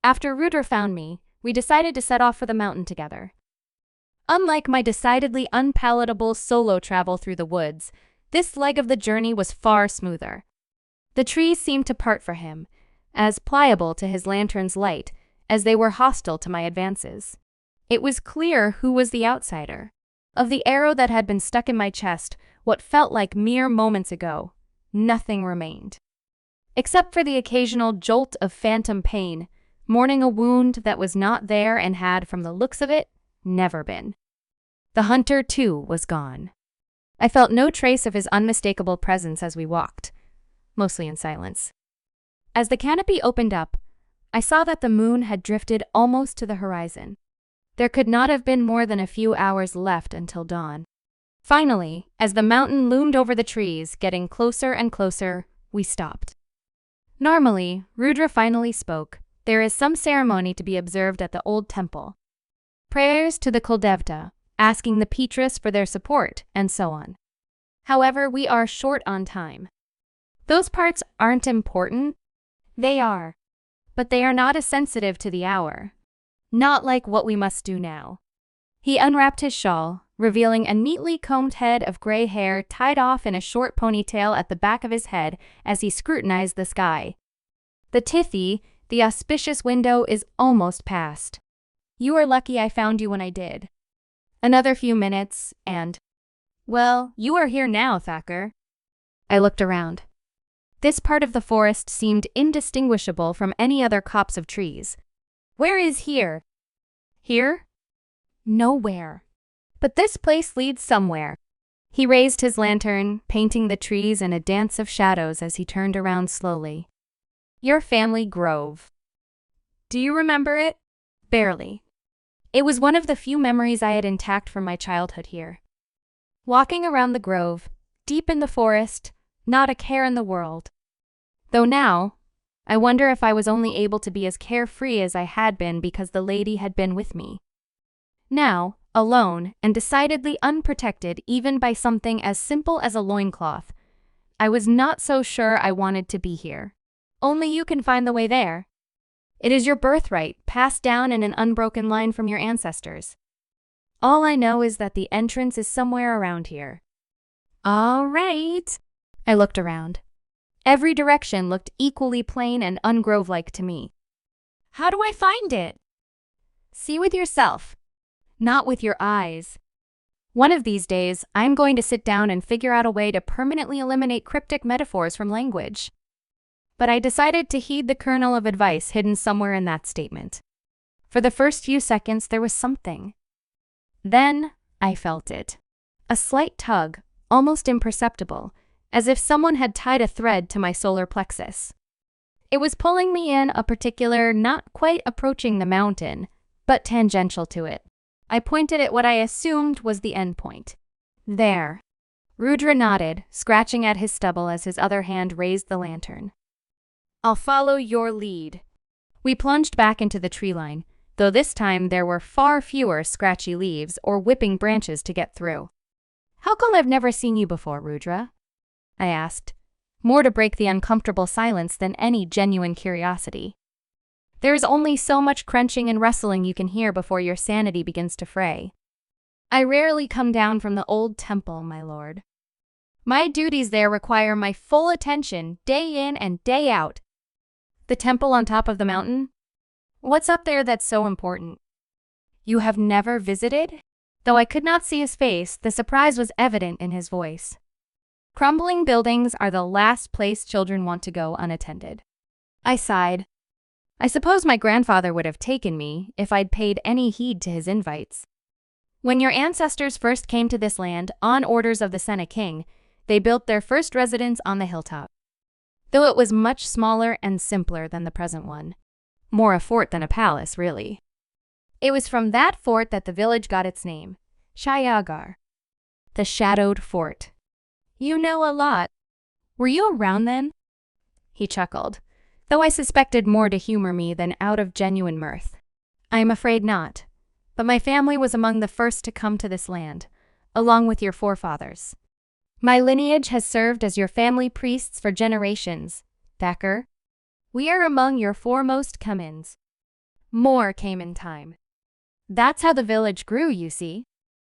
After Rudra found me, we decided to set off for the mountain together. Unlike my decidedly unpalatable solo travel through the woods, this leg of the journey was far smoother. The trees seemed to part for him, as pliable to his lantern's light as they were hostile to my advances. It was clear who was the outsider. Of the arrow that had been stuck in my chest, what felt like mere moments ago, nothing remained. Except for the occasional jolt of phantom pain, mourning a wound that was not there and had, from the looks of it, never been. The hunter, too, was gone. I felt no trace of his unmistakable presence as we walked, mostly in silence. As the canopy opened up, I saw that the moon had drifted almost to the horizon. There could not have been more than a few hours left until dawn. Finally, as the mountain loomed over the trees, getting closer and closer, we stopped. Normally, Rudra finally spoke. There is some ceremony to be observed at the old temple. Prayers to the Kuldevta, asking the Pitras for their support, and so on. However, we are short on time. Those parts aren't important. They are. But they are not as sensitive to the hour. Not like what we must do now. He unwrapped his shawl, revealing a neatly combed head of gray hair tied off in a short ponytail at the back of his head as he scrutinized the sky. The Tithi, the auspicious window, is almost past. You are lucky I found you when I did. Another few minutes, and... well, you are here now, Thacker. I looked around. This part of the forest seemed indistinguishable from any other copse of trees. Where is here? Here? Nowhere. But this place leads somewhere. He raised his lantern, painting the trees in a dance of shadows as he turned around slowly. Your family grove. Do you remember it? Barely. It was one of the few memories I had intact from my childhood here. Walking around the grove, deep in the forest, not a care in the world. Though now, I wonder if I was only able to be as carefree as I had been because the lady had been with me. Now, alone and decidedly unprotected even by something as simple as a loincloth, I was not so sure I wanted to be here. Only you can find the way there. It is your birthright, passed down in an unbroken line from your ancestors. All I know is that the entrance is somewhere around here. All right. I looked around. Every direction looked equally plain and ungrove-like to me. How do I find it? See with yourself, not with your eyes. One of these days, I'm going to sit down and figure out a way to permanently eliminate cryptic metaphors from language. But I decided to heed the kernel of advice hidden somewhere in that statement. For the first few seconds, there was something. Then, I felt it. A slight tug, almost imperceptible, as if someone had tied a thread to my solar plexus. It was pulling me in a particular, not quite approaching the mountain, but tangential to it. I pointed at what I assumed was the end point. There. Rudra nodded, scratching at his stubble as his other hand raised the lantern. I'll follow your lead. We plunged back into the tree line, though this time there were far fewer scratchy leaves or whipping branches to get through. How come I've never seen you before, Rudra? I asked, more to break the uncomfortable silence than any genuine curiosity. There is only so much crunching and rustling you can hear before your sanity begins to fray. I rarely come down from the old temple, my lord. My duties there require my full attention, day in and day out. The temple on top of the mountain? What's up there that's so important? You have never visited? Though I could not see his face, the surprise was evident in his voice. Crumbling buildings are the last place children want to go unattended. I sighed. I suppose my grandfather would have taken me if I'd paid any heed to his invites. When your ancestors first came to this land on orders of the Senna King, they built their first residence on the hilltop. Though it was much smaller and simpler than the present one. More a fort than a palace, really. It was from that fort that the village got its name, Shayagar, the Shadowed Fort. You know a lot. Were you around then? He chuckled, though I suspected more to humor me than out of genuine mirth. I am afraid not, but my family was among the first to come to this land, along with your forefathers. My lineage has served as your family priests for generations, Thacker. We are among your foremost come-ins. More came in time. That's how the village grew, you see.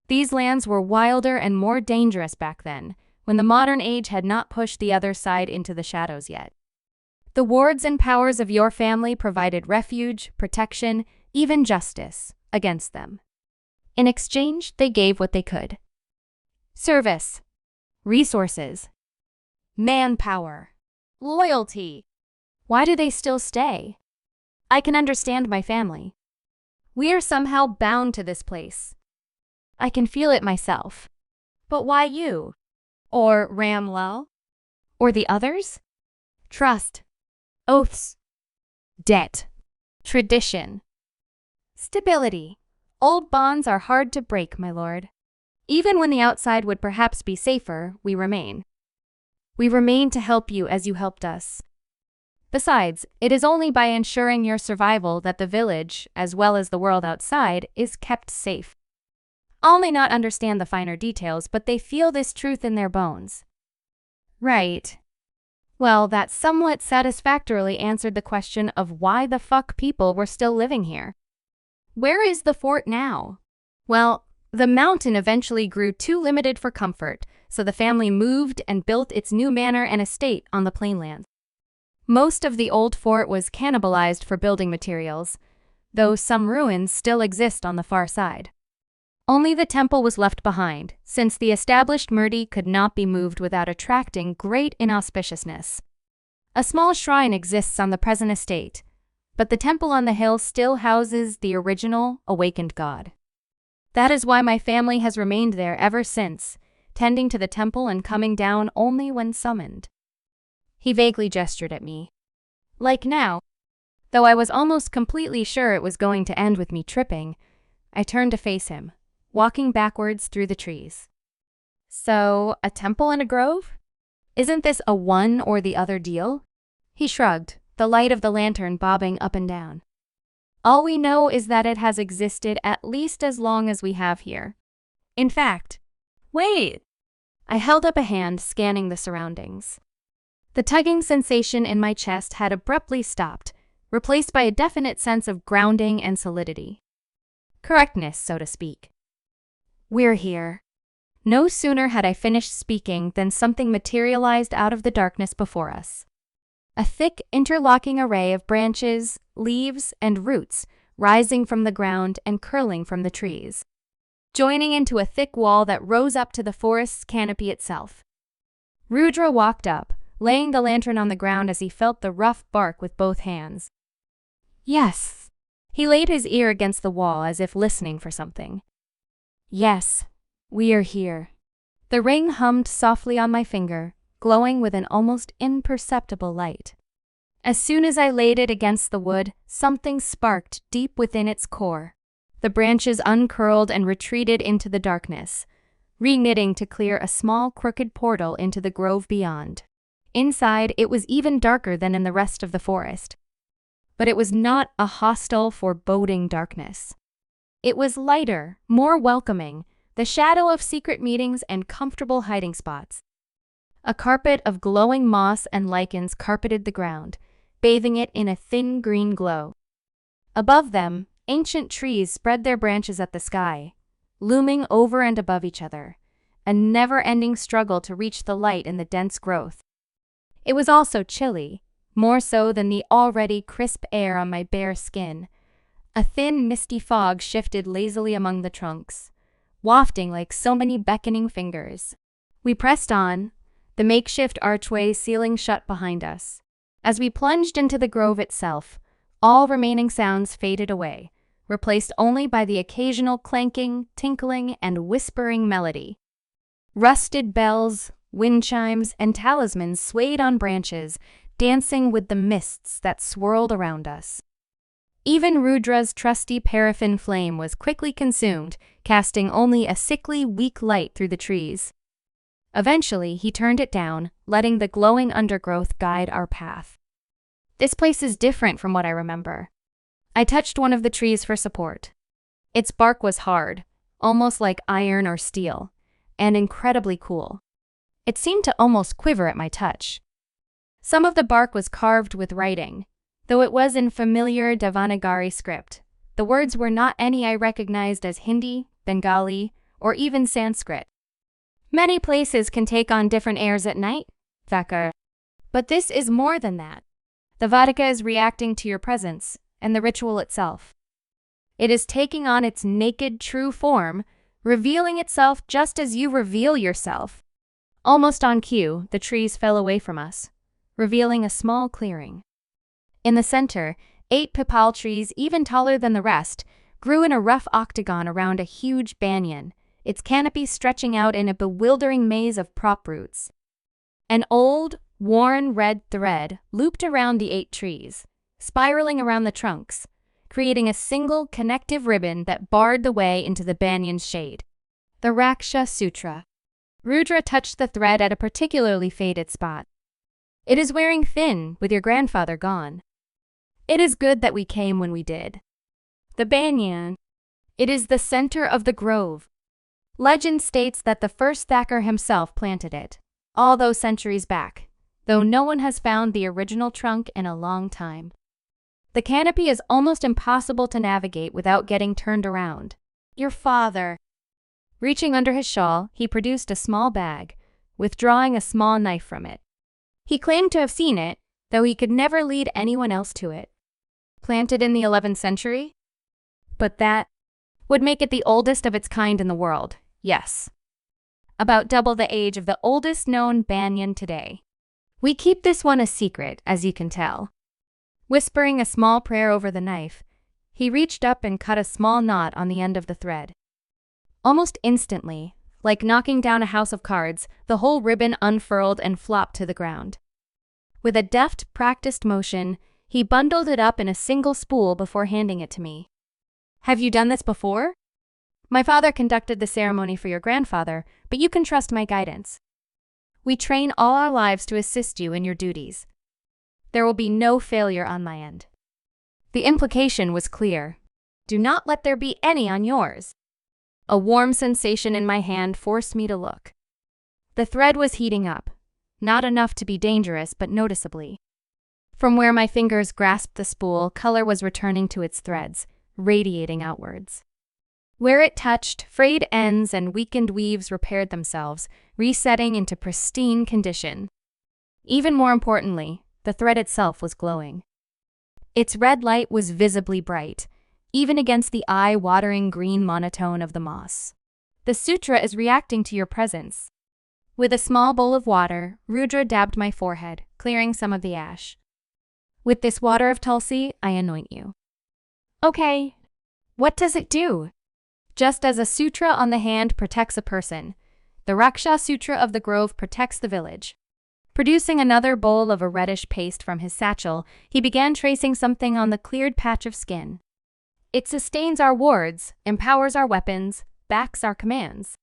These lands were wilder and more dangerous back then, when the modern age had not pushed the other side into the shadows yet. The wards and powers of your family provided refuge, protection, even justice against them. In exchange, they gave what they could. Service, resources, manpower, loyalty. Why do they still stay? I can understand my family. We are somehow bound to this place. I can feel it myself. But why you? Or Ramlel? Or the others? Trust, oaths, debt, tradition, stability. Old bonds are hard to break, my lord. Even when the outside would perhaps be safer, we remain. We remain to help you as you helped us. Besides, it is only by ensuring your survival that the village, as well as the world outside, is kept safe. All may not understand the finer details, but they feel this truth in their bones. Right. Well, that somewhat satisfactorily answered the question of why the fuck people were still living here. Where is the fort now? Well, the mountain eventually grew too limited for comfort, so the family moved and built its new manor and estate on the plainlands. Most of the old fort was cannibalized for building materials, though some ruins still exist on the far side. Only the temple was left behind, since the established Murdi could not be moved without attracting great inauspiciousness. A small shrine exists on the present estate, but the temple on the hill still houses the original, awakened god. That is why my family has remained there ever since, tending to the temple and coming down only when summoned. He vaguely gestured at me. Like now. Though I was almost completely sure it was going to end with me tripping, I turned to face him, walking backwards through the trees. So, a temple and a grove? Isn't this a one or the other deal? He shrugged, the light of the lantern bobbing up and down. All we know is that it has existed at least as long as we have here. In fact, wait! I held up a hand, scanning the surroundings. The tugging sensation in my chest had abruptly stopped, replaced by a definite sense of grounding and solidity. Correctness, so to speak. We're here. No sooner had I finished speaking than something materialized out of the darkness before us. A thick, interlocking array of branches, leaves, and roots rising from the ground and curling from the trees, joining into a thick wall that rose up to the forest's canopy itself. Rudra walked up, laying the lantern on the ground as he felt the rough bark with both hands. Yes. He laid his ear against the wall as if listening for something. Yes, we are here. The ring hummed softly on my finger, glowing with an almost imperceptible light. As soon as I laid it against the wood, something sparked deep within its core. The branches uncurled and retreated into the darkness, reknitting to clear a small crooked portal into the grove beyond. Inside, it was even darker than in the rest of the forest. But it was not a hostile, foreboding darkness. It was lighter, more welcoming, the shadow of secret meetings and comfortable hiding spots. A carpet of glowing moss and lichens carpeted the ground, bathing it in a thin green glow. Above them, ancient trees spread their branches at the sky, looming over and above each other, a never-ending struggle to reach the light in the dense growth. It was also chilly, more so than the already crisp air on my bare skin. A thin, misty fog shifted lazily among the trunks, wafting like so many beckoning fingers. We pressed on, the makeshift archway sealing shut behind us. As we plunged into the grove itself, all remaining sounds faded away, replaced only by the occasional clanking, tinkling, and whispering melody. Rusted bells, wind chimes, and talismans swayed on branches, dancing with the mists that swirled around us. Even Rudra's trusty paraffin flame was quickly consumed, casting only a sickly, weak light through the trees. Eventually, he turned it down, letting the glowing undergrowth guide our path. This place is different from what I remember. I touched one of the trees for support. Its bark was hard, almost like iron or steel, and incredibly cool. It seemed to almost quiver at my touch. Some of the bark was carved with writing, Though it was in familiar Devanagari script, the words were not any I recognized as Hindi, Bengali, or even Sanskrit. Many places can take on different airs at night, Thakur. But this is more than that. The Vodka is reacting to your presence and the ritual itself. It is taking on its naked, true form, revealing itself just as you reveal yourself. Almost on cue, the trees fell away from us, revealing a small clearing. In the center, 8 pipal trees, even taller than the rest, grew in a rough octagon around a huge banyan, its canopy stretching out in a bewildering maze of prop roots. An old, worn red thread looped around the 8 trees, spiraling around the trunks, creating a single connective ribbon that barred the way into the banyan's shade. The Raksha Sutra. Rudra touched the thread at a particularly faded spot. It is wearing thin, with your grandfather gone. It is good that we came when we did. The banyan. It is the center of the grove. Legend states that the first Thakur himself planted it, all those centuries back, though no one has found the original trunk in a long time. The canopy is almost impossible to navigate without getting turned around. Your father. Reaching under his shawl, he produced a small bag, withdrawing a small knife from it. He claimed to have seen it, though he could never lead anyone else to it. Planted in the 11th century? But that would make it the oldest of its kind in the world, yes. About double the age of the oldest known banyan today. We keep this one a secret, as you can tell. Whispering a small prayer over the knife, he reached up and cut a small knot on the end of the thread. Almost instantly, like knocking down a house of cards, the whole ribbon unfurled and flopped to the ground. With a deft, practiced motion, he bundled it up in a single spool before handing it to me. Have you done this before? My father conducted the ceremony for your grandfather, but you can trust my guidance. We train all our lives to assist you in your duties. There will be no failure on my end. The implication was clear. Do not let there be any on yours. A warm sensation in my hand forced me to look. The thread was heating up, not enough to be dangerous, but noticeably. From where my fingers grasped the spool, color was returning to its threads, radiating outwards. Where it touched, frayed ends and weakened weaves repaired themselves, resetting into pristine condition. Even more importantly, the thread itself was glowing. Its red light was visibly bright, even against the eye-watering green monotone of the moss. The sutra is reacting to your presence. With a small bowl of water, Rudra dabbed my forehead, clearing some of the ash. With this water of Tulsi, I anoint you. Okay. What does it do? Just as a sutra on the hand protects a person, the Raksha Sutra of the grove protects the village. Producing another bowl of a reddish paste from his satchel, he began tracing something on the cleared patch of skin. It sustains our wards, empowers our weapons, backs our commands.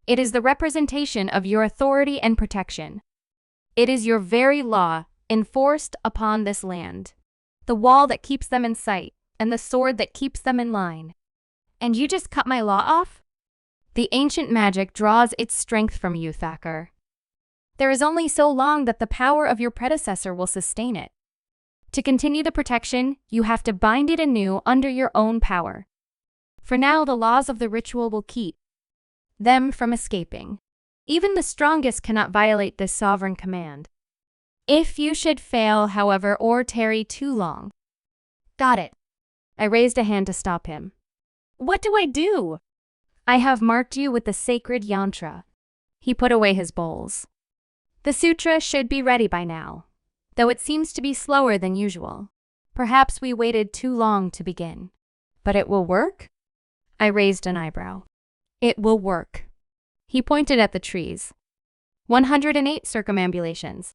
It is the representation of your authority and protection. It is your very law, enforced upon this land. The wall that keeps them in sight, and the sword that keeps them in line. And you just cut my law off? The ancient magic draws its strength from you, Thakur. There is only so long that the power of your predecessor will sustain it. To continue the protection, you have to bind it anew under your own power. For now, the laws of the ritual will keep them from escaping. Even the strongest cannot violate this sovereign command. If you should fail, however, or tarry too long. Got it. I raised a hand to stop him. What do I do? I have marked you with the sacred yantra. He put away his bowls. The sutra should be ready by now, though it seems to be slower than usual. Perhaps we waited too long to begin. But it will work? I raised an eyebrow. It will work. He pointed at the trees. 108 circumambulations.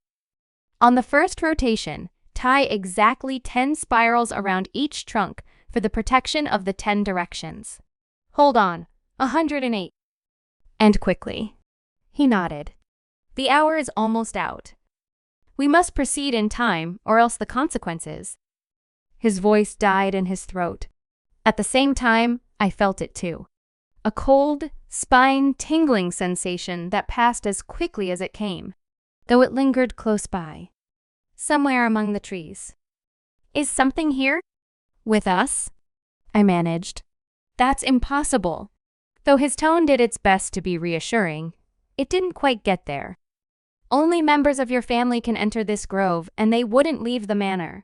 On the first rotation, tie exactly 10 spirals around each trunk for the protection of the 10 directions. Hold on, 108. And quickly. He nodded. The hour is almost out. We must proceed in time, or else the consequences. His voice died in his throat. At the same time, I felt it too. A cold, spine-tingling sensation that passed as quickly as it came, though it lingered close by, somewhere among the trees. Is something here? With us? I managed. That's impossible. Though his tone did its best to be reassuring, it didn't quite get there. Only members of your family can enter this grove, and they wouldn't leave the manor.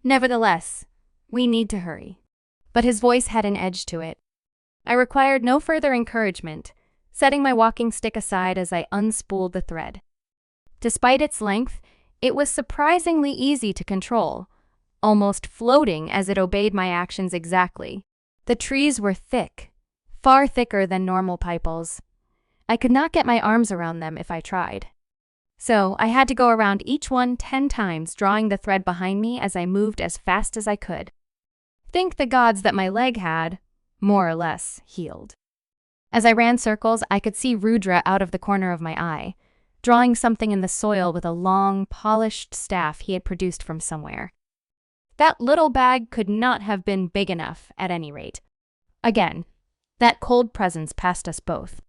Nevertheless, we need to hurry. But his voice had an edge to it. I required no further encouragement, setting my walking stick aside as I unspooled the thread. Despite its length, it was surprisingly easy to control, almost floating as it obeyed my actions exactly. The trees were thick, far thicker than normal pipals. I could not get my arms around them if I tried. So I had to go around each one 10 times, drawing the thread behind me as I moved as fast as I could. Thank the gods that my leg had, more or less, healed. As I ran circles, I could see Rudra out of the corner of my eye, drawing something in the soil with a long, polished staff he had produced from somewhere. That little bag could not have been big enough, at any rate. Again, that cold presence passed us both.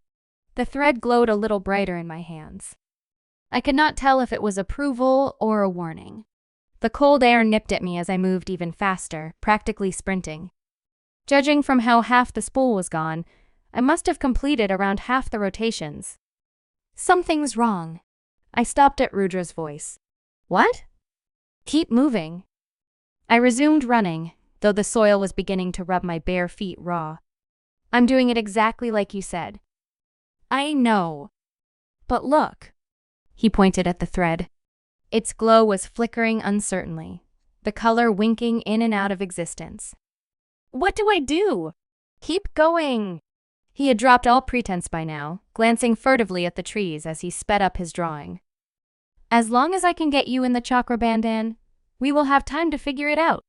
The thread glowed a little brighter in my hands. I could not tell if it was approval or a warning. The cold air nipped at me as I moved even faster, practically sprinting. Judging from how half the spool was gone, I must have completed around half the rotations. Something's wrong. I stopped at Rudra's voice. What? Keep moving. I resumed running, though the soil was beginning to rub my bare feet raw. I'm doing it exactly like you said. I know. But look. He pointed at the thread. Its glow was flickering uncertainly, the color winking in and out of existence. What do I do? Keep going. He had dropped all pretense by now, glancing furtively at the trees as he sped up his drawing. As long as I can get you in the chakra bandan, we will have time to figure it out.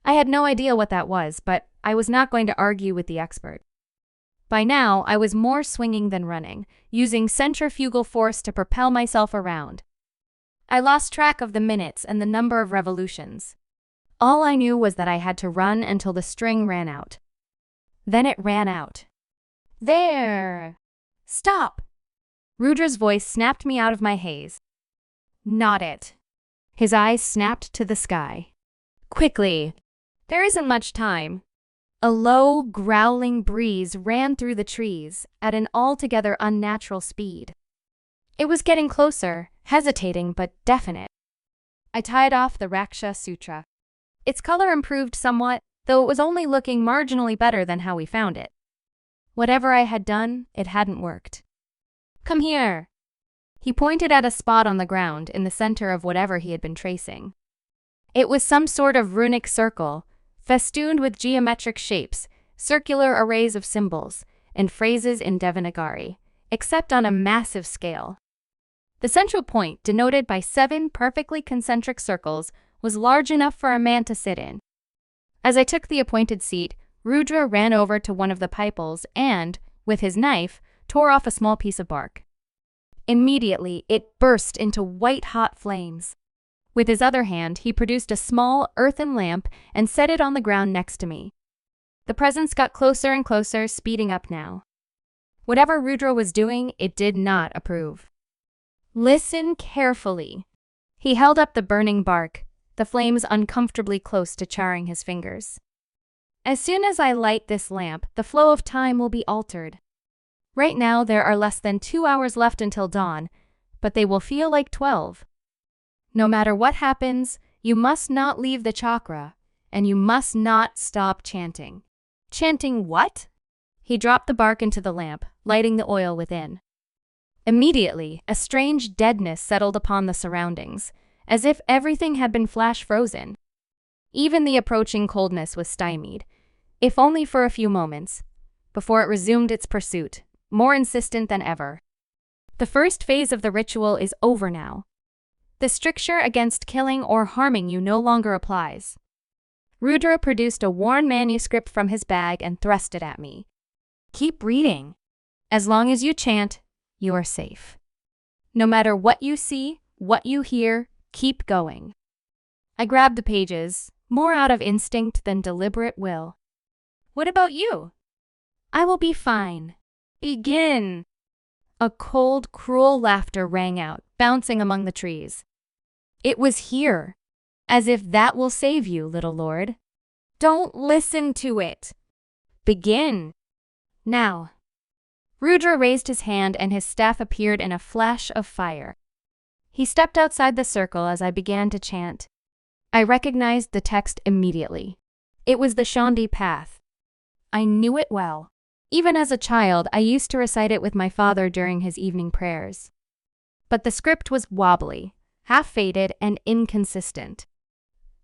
I had no idea what that was, but I was not going to argue with the expert. By now, I was more swinging than running, using centrifugal force to propel myself around. I lost track of the minutes and the number of revolutions. All I knew was that I had to run until the string ran out. Then it ran out. There! Stop! Rudra's voice snapped me out of my haze. Not it. His eyes snapped to the sky. Quickly! There isn't much time. A low, growling breeze ran through the trees at an altogether unnatural speed. It was getting closer, hesitating but definite. I tied off the Raksha Sutra. Its color improved somewhat, though it was only looking marginally better than how we found it. Whatever I had done, it hadn't worked. Come here. He pointed at a spot on the ground in the center of whatever he had been tracing. It was some sort of runic circle, festooned with geometric shapes, circular arrays of symbols, and phrases in Devanagari, except on a massive scale. The central point, denoted by 7 perfectly concentric circles, was large enough for a man to sit in. As I took the appointed seat, Rudra ran over to one of the pipals and, with his knife, tore off a small piece of bark. Immediately, it burst into white-hot flames. With his other hand, he produced a small earthen lamp and set it on the ground next to me. The presence got closer and closer, speeding up now. Whatever Rudra was doing, it did not approve. Listen carefully. He held up the burning bark, the flames uncomfortably close to charring his fingers. As soon as I light this lamp, the flow of time will be altered. Right now, there are less than 2 hours left until dawn, but they will feel like 12. No matter what happens, you must not leave the chakra, and you must not stop chanting. Chanting what? He dropped the bark into the lamp, lighting the oil within. Immediately, a strange deadness settled upon the surroundings, as if everything had been flash frozen. Even the approaching coldness was stymied, if only for a few moments, before it resumed its pursuit, more insistent than ever. The first phase of the ritual is over now. The stricture against killing or harming you no longer applies. Rudra produced a worn manuscript from his bag and thrust it at me. Keep reading. As long as you chant, you are safe. No matter what you see, what you hear, keep going. I grabbed the pages, more out of instinct than deliberate will. What about you? I will be fine. Begin. A cold, cruel laughter rang out, bouncing among the trees. It was here. As if that will save you, little lord. Don't listen to it. Begin. Now. Rudra raised his hand and his staff appeared in a flash of fire. He stepped outside the circle as I began to chant. I recognized the text immediately. It was the Shandi path. I knew it well. Even as a child, I used to recite it with my father during his evening prayers. But the script was wobbly, half-faded, and inconsistent.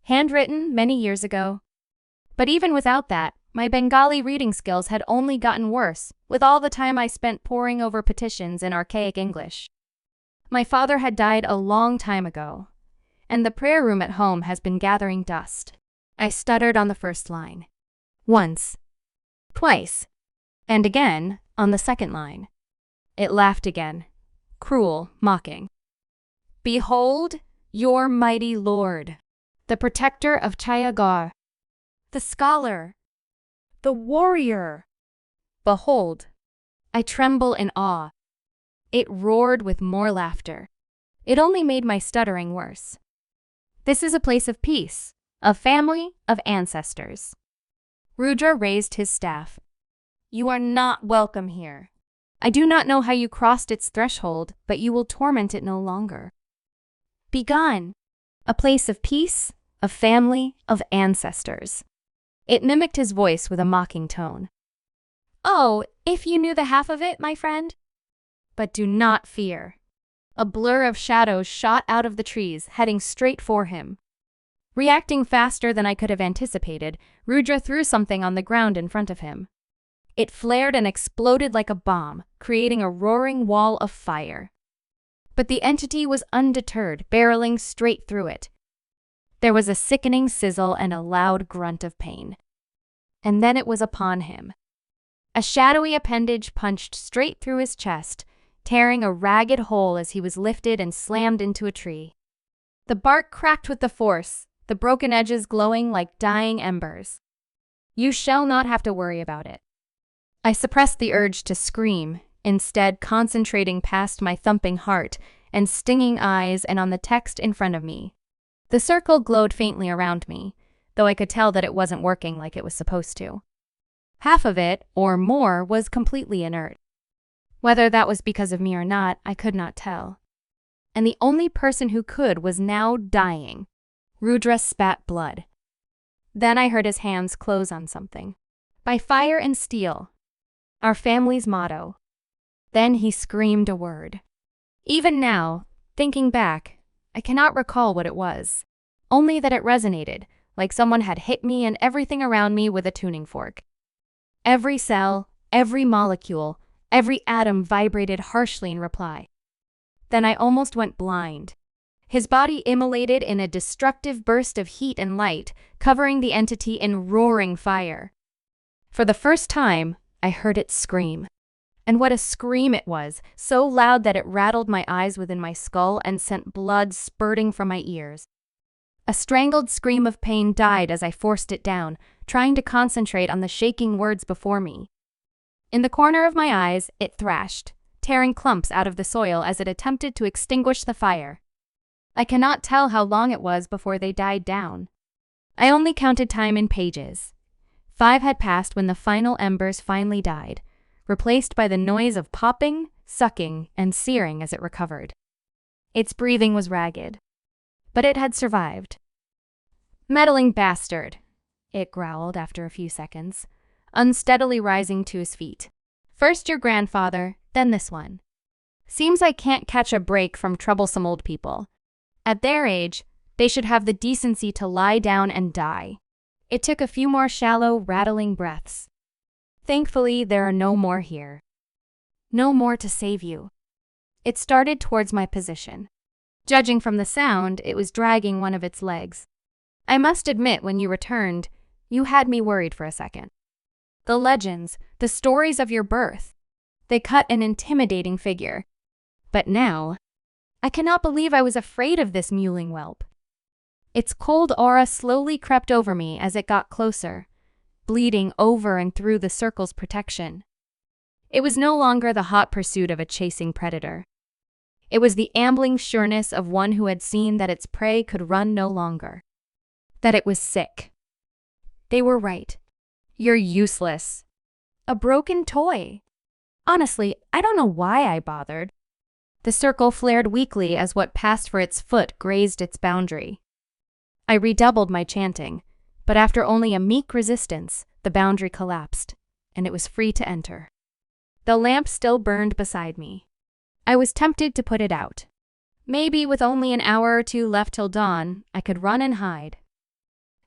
Handwritten many years ago. But even without that, my Bengali reading skills had only gotten worse, with all the time I spent poring over petitions in archaic English. My father had died a long time ago, and the prayer room at home has been gathering dust. I stuttered on the first line. Once. Twice. And again on the second line. It laughed again, cruel, mocking. Behold, your mighty lord, the protector of Chayagar, the scholar, the warrior. Behold, I tremble in awe. It roared with more laughter. It only made my stuttering worse. This is a place of peace, of family, of ancestors. Rudra raised his staff. You are not welcome here. I do not know how you crossed its threshold, but you will torment it no longer. Begone. A place of peace, of family, of ancestors. It mimicked his voice with a mocking tone. Oh, if you knew the half of it, my friend. But do not fear. A blur of shadows shot out of the trees, heading straight for him. Reacting faster than I could have anticipated, Rudra threw something on the ground in front of him. It flared and exploded like a bomb, creating a roaring wall of fire. But the entity was undeterred, barreling straight through it. There was a sickening sizzle and a loud grunt of pain. And then it was upon him. A shadowy appendage punched straight through his chest, tearing a ragged hole as he was lifted and slammed into a tree. The bark cracked with the force, the broken edges glowing like dying embers. You shall not have to worry about it. I suppressed the urge to scream, instead concentrating past my thumping heart and stinging eyes and on the text in front of me. The circle glowed faintly around me, though I could tell that it wasn't working like it was supposed to. Half of it, or more, was completely inert. Whether that was because of me or not, I could not tell. And the only person who could was now dying. Rudra spat blood. Then I heard his hands close on something. By fire and steel. Our family's motto. Then he screamed a word. Even now, thinking back, I cannot recall what it was. Only that it resonated, like someone had hit me and everything around me with a tuning fork. Every cell, every molecule, every atom vibrated harshly in reply. Then I almost went blind. His body immolated in a destructive burst of heat and light, covering the entity in roaring fire. For the first time, I heard it scream. And what a scream it was, so loud that it rattled my eyes within my skull and sent blood spurting from my ears. A strangled scream of pain died as I forced it down, trying to concentrate on the shaking words before me. In the corner of my eyes, it thrashed, tearing clumps out of the soil as it attempted to extinguish the fire. I cannot tell how long it was before they died down. I only counted time in pages. 5 had passed when the final embers finally died, replaced by the noise of popping, sucking, and searing as it recovered. Its breathing was ragged, but it had survived. Meddling bastard, it growled after a few seconds, unsteadily rising to his feet. First your grandfather, then this one. Seems I can't catch a break from troublesome old people. At their age, they should have the decency to lie down and die. It took a few more shallow, rattling breaths. Thankfully, there are no more here. No more to save you. It started towards my position. Judging from the sound, it was dragging one of its legs. I must admit, when you returned, you had me worried for a second. The legends, the stories of your birth, they cut an intimidating figure. But now, I cannot believe I was afraid of this mewling whelp. Its cold aura slowly crept over me as it got closer, bleeding over and through the circle's protection. It was no longer the hot pursuit of a chasing predator. It was the ambling sureness of one who had seen that its prey could run no longer. that it was sick. They were right. You're useless. A broken toy. Honestly, I don't know why I bothered. The circle flared weakly as what passed for its foot grazed its boundary. I redoubled my chanting, but after only a meek resistance, the boundary collapsed, and it was free to enter. The lamp still burned beside me. I was tempted to put it out. Maybe with only an hour or two left till dawn, I could run and hide.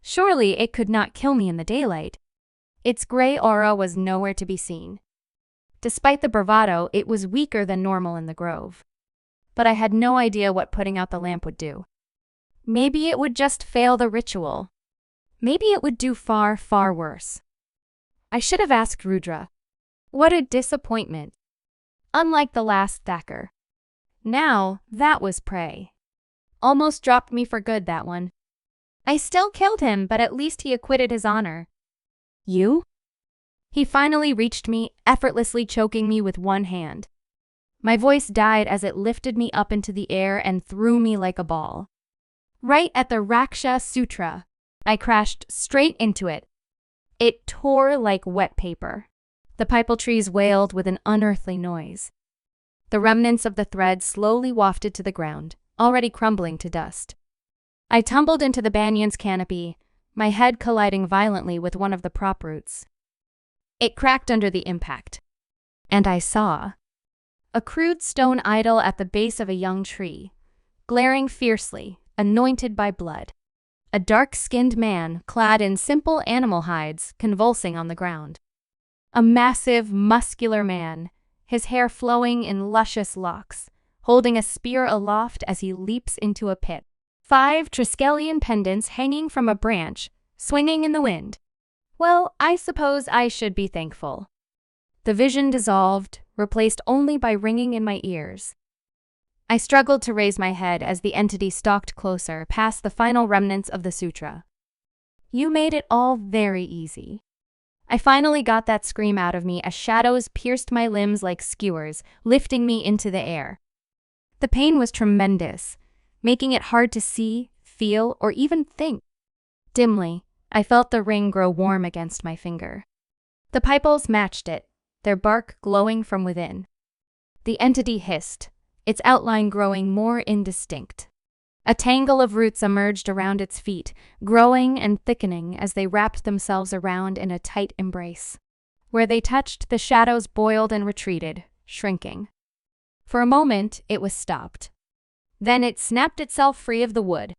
Surely it could not kill me in the daylight. Its gray aura was nowhere to be seen. Despite the bravado, it was weaker than normal in the grove. But I had no idea what putting out the lamp would do. Maybe it would just fail the ritual. Maybe it would do far, far worse. I should have asked Rudra. What a disappointment. Unlike the last Thacker. Now, that was prey. Almost dropped me for good, that one. I still killed him, but at least he acquitted his honor. You? He finally reached me, effortlessly choking me with one hand. My voice died as it lifted me up into the air and threw me like a ball. Right at the Raksha Sutra, I crashed straight into it. It tore like wet paper. The pipal trees wailed with an unearthly noise. The remnants of the thread slowly wafted to the ground, already crumbling to dust. I tumbled into the banyan's canopy, my head colliding violently with one of the prop roots. It cracked under the impact. And I saw a crude stone idol at the base of a young tree, glaring fiercely, anointed by blood. A dark-skinned man, clad in simple animal hides, convulsing on the ground. A massive, muscular man, his hair flowing in luscious locks, holding a spear aloft as he leaps into a pit. 5 Triskelion pendants hanging from a branch, swinging in the wind. Well, I suppose I should be thankful. The vision dissolved, replaced only by ringing in my ears. I struggled to raise my head as the entity stalked closer, past the final remnants of the sutra. You made it all very easy. I finally got that scream out of me as shadows pierced my limbs like skewers, lifting me into the air. The pain was tremendous, making it hard to see, feel, or even think. Dimly, I felt the ring grow warm against my finger. The pipals matched it, their bark glowing from within. The entity hissed, its outline growing more indistinct. A tangle of roots emerged around its feet, growing and thickening as they wrapped themselves around in a tight embrace. Where they touched, the shadows boiled and retreated, shrinking. For a moment, it was stopped. Then it snapped itself free of the wood.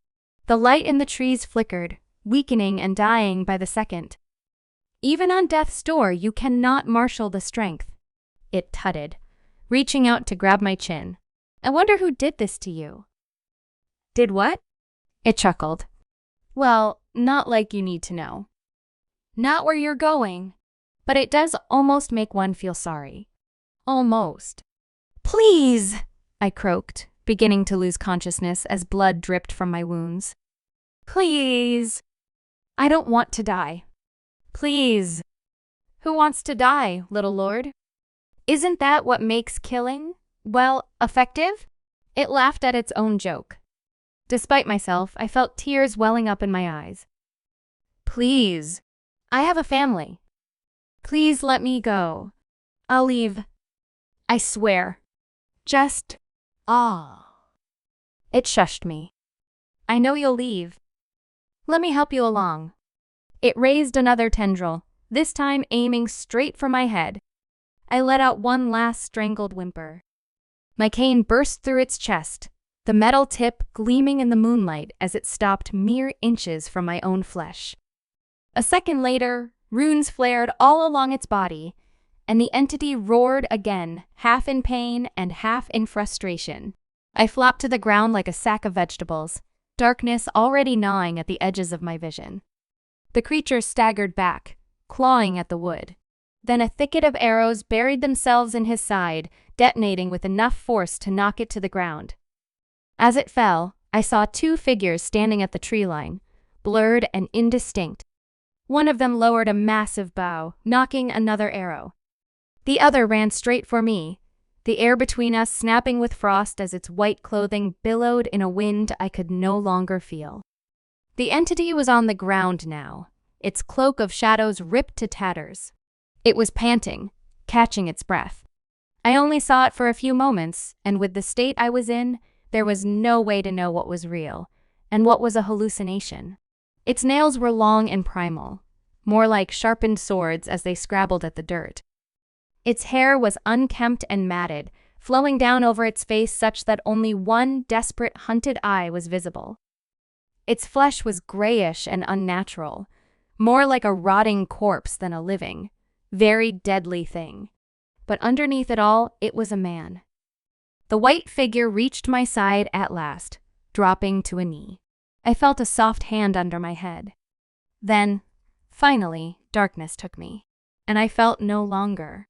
The light in the trees flickered, weakening and dying by the second. Even on death's door, you cannot marshal the strength. It tutted, reaching out to grab my chin. I wonder who did this to you. Did what? It chuckled. Well, not like you need to know. Not where you're going. But it does almost make one feel sorry. Almost. Please, I croaked, beginning to lose consciousness as blood dripped from my wounds. Please. I don't want to die. Please. Who wants to die, little lord? Isn't that what makes killing, well, effective? It laughed at its own joke. Despite myself, I felt tears welling up in my eyes. Please. I have a family. Please let me go. I'll leave. I swear. Just, It shushed me. I know you'll leave. Let me help you along. It raised another tendril, this time aiming straight for my head. I let out one last strangled whimper. My cane burst through its chest, the metal tip gleaming in the moonlight as it stopped mere inches from my own flesh. A second later, runes flared all along its body, and the entity roared again, half in pain and half in frustration. I flopped to the ground like a sack of vegetables, darkness already gnawing at the edges of my vision. The creature staggered back, clawing at the wood. Then a thicket of arrows buried themselves in his side, detonating with enough force to knock it to the ground. As it fell, I saw 2 figures standing at the tree line, blurred and indistinct. One of them lowered a massive bough, knocking another arrow. The other ran straight for me, the air between us snapping with frost as its white clothing billowed in a wind I could no longer feel. The entity was on the ground now, its cloak of shadows ripped to tatters. It was panting, catching its breath. I only saw it for a few moments, and with the state I was in, there was no way to know what was real and what was a hallucination. Its nails were long and primal, more like sharpened swords as they scrabbled at the dirt. Its hair was unkempt and matted, flowing down over its face such that only one desperate, hunted eye was visible. Its flesh was grayish and unnatural, more like a rotting corpse than a living, very deadly thing. But underneath it all, it was a man. The white figure reached my side at last, dropping to a knee. I felt a soft hand under my head. Then, finally, darkness took me, and I felt no longer